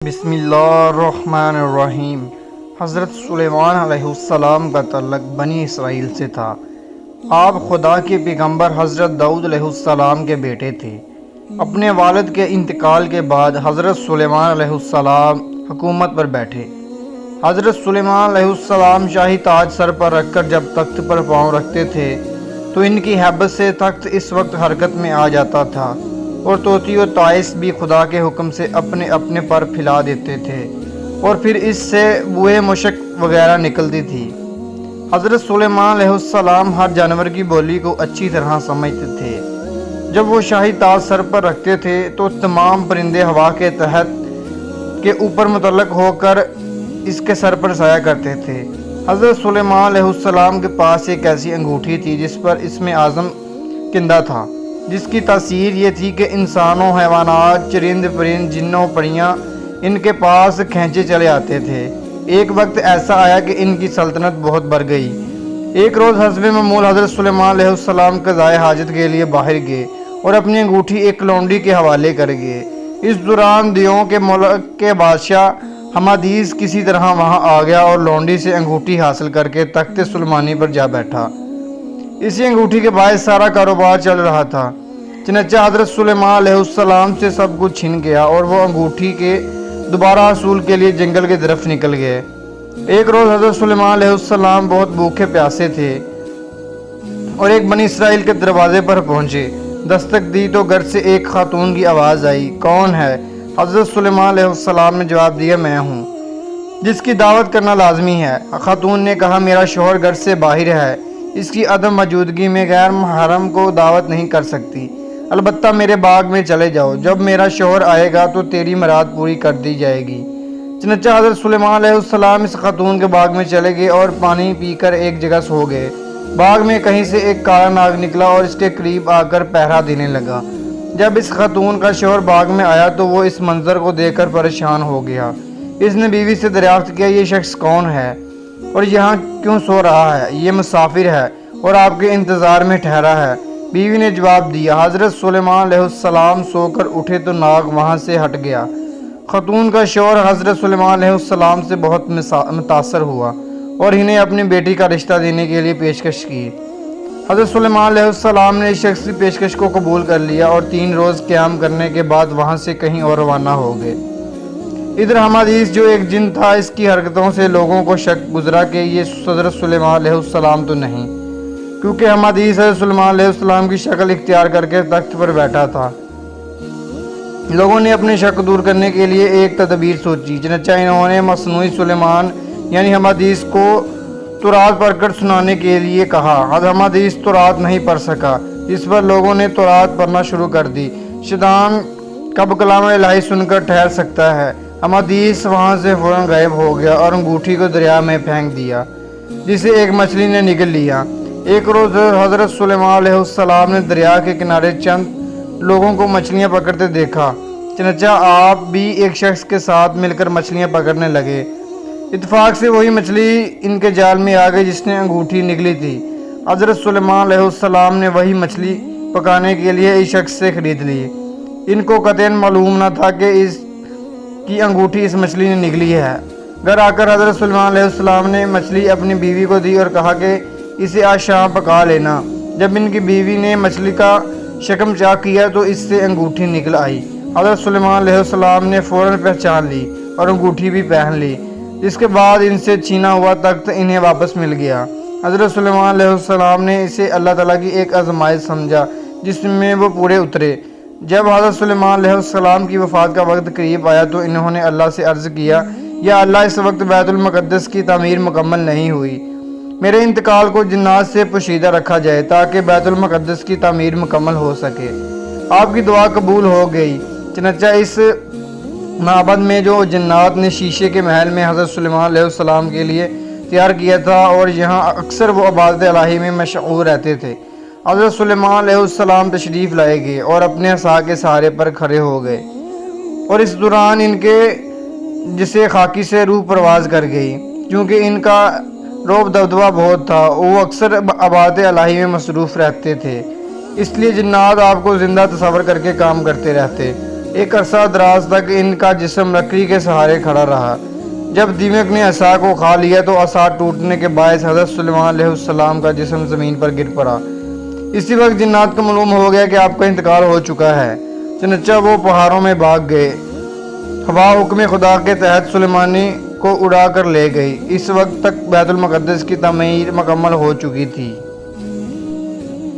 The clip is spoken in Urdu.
بسم اللہ الرحمن الرحیم۔ حضرت سلیمان علیہ السلام کا تعلق بنی اسرائیل سے تھا۔ آپ خدا کے پیغمبر حضرت داؤد علیہ السلام کے بیٹے تھے۔ اپنے والد کے انتقال کے بعد حضرت سلیمان علیہ السلام حکومت پر بیٹھے۔ حضرت سلیمان علیہ السلام شاہی تاج سر پر رکھ کر جب تخت پر پاؤں رکھتے تھے تو ان کی ہیبت سے تخت اس وقت حرکت میں آ جاتا تھا اور طوطی و طائس بھی خدا کے حکم سے اپنے اپنے پر پھیلا دیتے تھے اور پھر اس سے بوئے مشک وغیرہ نکلتی تھی۔ حضرت سلیمان علیہ السلام ہر جانور کی بولی کو اچھی طرح سمجھتے تھے۔ جب وہ شاہی تاج سر پر رکھتے تھے تو تمام پرندے ہوا کے تحت کے اوپر متعلق ہو کر اس کے سر پر سایہ کرتے تھے۔ حضرت سلیمان علیہ السلام کے پاس ایک ایسی انگوٹھی تھی جس پر اسم اعظم کندہ تھا، جس کی تاثیر یہ تھی کہ انسانوں، حیوانات، چرند پرند، جنوں پریاں ان کے پاس کھینچے چلے آتے تھے۔ ایک وقت ایسا آیا کہ ان کی سلطنت بہت بڑھ گئی۔ ایک روز حسب معمول حضرت سلیمان علیہ السلام قضائے حاجت کے لیے باہر گئے اور اپنی انگوٹھی ایک لونڈی کے حوالے کر گئے۔ اس دوران دیوں کے ملک کے بادشاہ حمادیس کسی طرح وہاں آ گیا اور لونڈی سے انگوٹھی حاصل کر کے تخت سلیمانی پر جا بیٹھا۔ اسی انگوٹھی کے باعث سارا کاروبار چل رہا تھا۔ چنانچہ حضرت سلیمان علیہ السلام سے سب کچھ چھن گیا اور وہ انگوٹھی کے دوبارہ حصول کے لیے جنگل کی طرف نکل گئے۔ ایک روز حضرت سلیمان علیہ السلام بہت بھوکے پیاسے تھے اور ایک بنی اسرائیل کے دروازے پر پہنچے۔ دستک دی تو گھر سے ایک خاتون کی آواز آئی، کون ہے؟ حضرت سلیمان علیہ السلام نے جواب دیا، میں ہوں، جس کی دعوت کرنا لازمی ہے۔ خاتون نے کہا، میرا شوہر گھر سے باہر ہے، اس کی عدم موجودگی میں غیر محرم کو دعوت نہیں کر سکتی، البتہ میرے باغ میں چلے جاؤ، جب میرا شوہر آئے گا تو تیری مراد پوری کر دی جائے گی۔ چنانچہ حضرت سلیمان علیہ السلام اس خاتون کے باغ میں چلے گئے اور پانی پی کر ایک جگہ سو گئے۔ باغ میں کہیں سے ایک کالا ناگ نکلا اور اس کے قریب آ کر پہرا دینے لگا۔ جب اس خاتون کا شوہر باغ میں آیا تو وہ اس منظر کو دیکھ کر پریشان ہو گیا۔ اس نے بیوی سے دریافت کیا، یہ شخص کون ہے اور یہاں کیوں سو رہا ہے؟ یہ مسافر ہے اور آپ کے انتظار میں ٹھہرا ہے۔ بیوی نے جواب دیا، حضرت سلیمان علیہ السلام سو کر اٹھے تو ناگ وہاں سے ہٹ گیا۔ خاتون کا شوہر حضرت سلیمان علیہ السلام سے بہت متاثر ہوا اور انہیں اپنی بیٹی کا رشتہ دینے کے لیے پیشکش کی۔ حضرت سلیمان علیہ السلام نے اس شخص کی پیشکش کو قبول کر لیا اور 3 روز قیام کرنے کے بعد وہاں سے کہیں اور روانہ ہو گئے۔ ادھر حمادیس جو ایک جن تھا، اس کی حرکتوں سے لوگوں کو شک گزرا کہ یہ حضرت سلیمان علیہ السلام تو نہیں، کیونکہ حمادیس حضرت سلیمان علیہ السلام کی شکل اختیار کر کے تخت پر بیٹھا تھا۔ لوگوں نے اپنے شک دور کرنے کے لیے ایک تدبیر سوچی، چنانچہ انہوں نے مصنوعی سلیمان یعنی حمادیس کو تورات پڑھ کر سنانے کے لیے کہا۔ حمادیس تورات نہیں پڑھ سکا، اس پر لوگوں نے تورات پڑھنا شروع کر دی۔ شیطان کب کلام الہی سن کر ٹھہر سکتا ہے؟ حمادیس وہاں سے فوراً غائب ہو گیا اور انگوٹھی کو دریا میں پھینک دیا، جسے ایک مچھلی نے نگل لیا۔ ایک روز حضرت سلیمان علیہ السلام نے دریا کے کنارے چند لوگوں کو مچھلیاں پکڑتے دیکھا، چنانچہ آپ بھی ایک شخص کے ساتھ مل کر مچھلیاں پکڑنے لگے۔ اتفاق سے وہی مچھلی ان کے جال میں آ گئی جس نے انگوٹھی نگلی تھی۔ حضرت سلیمان علیہ السلام نے وہی مچھلی پکانے کے لیے اس شخص سے خرید لی۔ ان کو قطعاً معلوم نہ تھا کہ اس کی انگوٹھی اس مچھلی نے نگلی ہے۔ گھر آ کر حضرت سلیمان علیہ السلام نے مچھلی اپنی بیوی کو دی اور کہا کہ اسے آج شام پکا لینا۔ جب ان کی بیوی نے مچھلی کا شکم چاک کیا تو اس سے انگوٹھی نکل آئی۔ حضرت سلیمان علیہ السلام نے فوراً پہچان لی اور انگوٹھی بھی پہن لی، جس کے بعد ان سے چھینا ہوا تخت انہیں واپس مل گیا۔ حضرت سلیمان علیہ السلام نے اسے اللہ تعالیٰ کی ایک آزمائش سمجھا جس میں وہ پورے اترے۔ جب حضرت سلیمان علیہ السلام کی وفات کا وقت قریب آیا تو انہوں نے اللہ سے عرض کیا، یا اللہ، اس وقت بیت المقدس کی تعمیر مکمل نہیں ہوئی، میرے انتقال کو جنات سے پوشیدہ رکھا جائے تاکہ بیت المقدس کی تعمیر مکمل ہو سکے۔ آپ کی دعا قبول ہو گئی۔ چنانچہ اس معبد میں جو جنات نے شیشے کے محل میں حضرت سلیمان علیہ السلام کے لیے تیار کیا تھا اور یہاں اکثر وہ عبادت الہی میں مشغول رہتے تھے، حضرت سلیمان علیہ السلام تشریف لائے گئے اور اپنے عصا کے سہارے پر کھڑے ہو گئے، اور اس دوران ان کے جسے خاکی سے روح پرواز کر گئی۔ کیونکہ ان کا رعب دبدبہ بہت تھا، وہ اکثر عبادت الہی میں مصروف رہتے تھے، اس لیے جنات آپ کو زندہ تصور کر کے کام کرتے رہتے۔ ایک عرصہ دراز تک ان کا جسم لکڑی کے سہارے کھڑا رہا۔ جب دیمک نے عصا کو کھا لیا تو عصا ٹوٹنے کے باعث حضرت سلیمان علیہ السلام کا جسم زمین پر گر پڑا۔ اسی وقت جنات کو معلوم ہو گیا کہ آپ کا انتقال ہو چکا ہے، چنانچہ وہ پہاڑوں میں بھاگ گئے۔ ہوا حکم خدا کے تحت سلیمانی کو اڑا کر لے گئی۔ اس وقت تک بیت المقدس کی تعمیر مکمل ہو چکی تھی۔